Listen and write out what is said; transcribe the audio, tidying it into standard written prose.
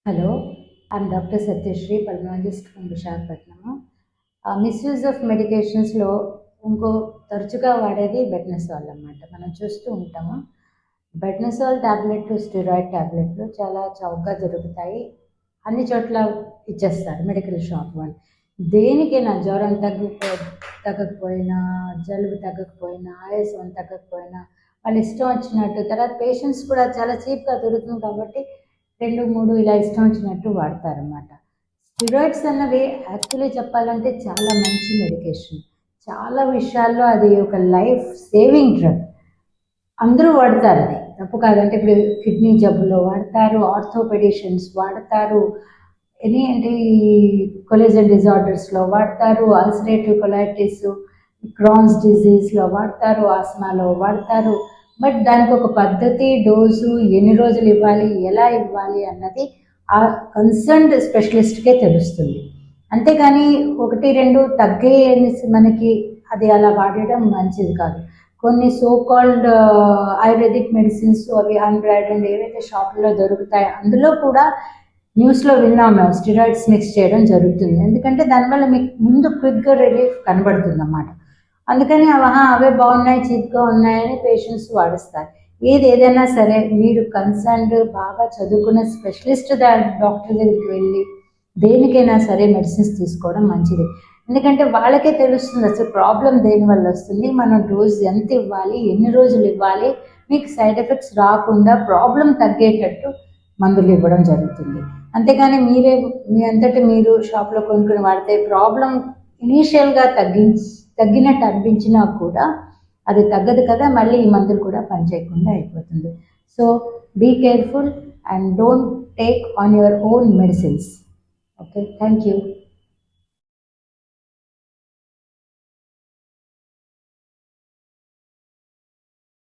Hello, I'm Dr. Satyashri, pulmonologist from Vishakhapatnam. Misuse of మెడికేషన్స్లో ఇంకో తరచుగా వాడేది బెట్నసాల్ అన్నమాట. మనం చూస్తూ ఉంటాము. బెట్నసాల్ ట్యాబ్లెట్లు, స్టెరాయిడ్ ట్యాబ్లెట్లు చాలా చౌకగా దొరుకుతాయి. అన్ని చోట్ల ఇచ్చేస్తారు మెడికల్ షాప్ వాళ్ళు. దేనికైనా జ్వరం తగ్గకపోయినా, జలుబు తగ్గకపోయినా, ఆయాసం తగ్గకపోయినా వాళ్ళు ఇష్టం వచ్చినట్టు, తర్వాత పేషెంట్స్ కూడా చాలా చీప్గా దొరుకుతుంది కాబట్టి 2, 3 ఇలా ఇష్టం వచ్చినట్టు వాడతారన్నమాట. స్టెరాయిడ్స్ అన్నవి యాక్చువల్లీ చెప్పాలంటే చాలా మంచి మెడికేషన్. చాలా విషయాల్లో అది ఒక లైఫ్ సేవింగ్ డ్రగ్. అందరూ వాడతారు, అది తప్పు కాదంటే. ఇప్పుడు కిడ్నీ జబ్బులో వాడతారు, ఆర్థోపెడిషన్స్ వాడతారు, అంటే కొలేజన్ డిజార్డర్స్లో వాడతారు, అల్సరేటివ్ కొలైటిస్, క్రాన్స్ డిజీజ్లో వాడతారు, ఆస్మాలో వాడతారు. బట్ దానికి ఒక పద్ధతి, డోసు, ఎన్ని రోజులు ఇవ్వాలి, ఎలా ఇవ్వాలి అన్నది ఆ కన్సర్న్డ్ స్పెషలిస్ట్కే తెలుస్తుంది. అంతేకాని 1, 2 తగ్గే మనకి అది అలా వాడడం మంచిది కాదు. కొన్ని సో కాల్డ్ ఆయుర్వేదిక్ మెడిసిన్స్, అవి 100 అండ్ ఏవైతే షాపుల్లో దొరుకుతాయో అందులో కూడా న్యూస్లో విన్నాం మేము, స్టెరాయిడ్స్ మిక్స్ చేయడం జరుగుతుంది. ఎందుకంటే దానివల్ల మీకు ముందు క్విక్గా రిలీఫ్ కనబడుతుంది అన్నమాట. అందుకని అవే బాగున్నాయి, చీప్గా ఉన్నాయని పేషెంట్స్ వాడిస్తారు. ఏదైనా సరే మీరు కన్సర్న్డ్ బాగా చదువుకున్న స్పెషలిస్ట్ డాక్టర్ దగ్గరికి వెళ్ళి దేనికైనా సరే మెడిసిన్స్ తీసుకోవడం మంచిది. ఎందుకంటే వాళ్ళకే తెలుస్తుంది అసలు ప్రాబ్లం దేనివల్ల వస్తుంది, మనం డోస్ ఎంత ఇవ్వాలి, ఎన్ని రోజులు ఇవ్వాలి, మీకు సైడ్ ఎఫెక్ట్స్ రాకుండా ప్రాబ్లం తగ్గేటట్టు మందులు ఇవ్వడం జరుగుతుంది. అంతేగాని మీ అంతటి మీరు షాప్లో కొనుక్కుని వాడితే ప్రాబ్లం ఇనీషియల్గా తగ్గినట్టు అనిపించినా కూడా అది తగ్గదు కదా, మళ్ళీ ఈ మందులు కూడా పనిచేయకుండా అయిపోతుంది. So be careful and don't take on your own medicines. Okay, thank you.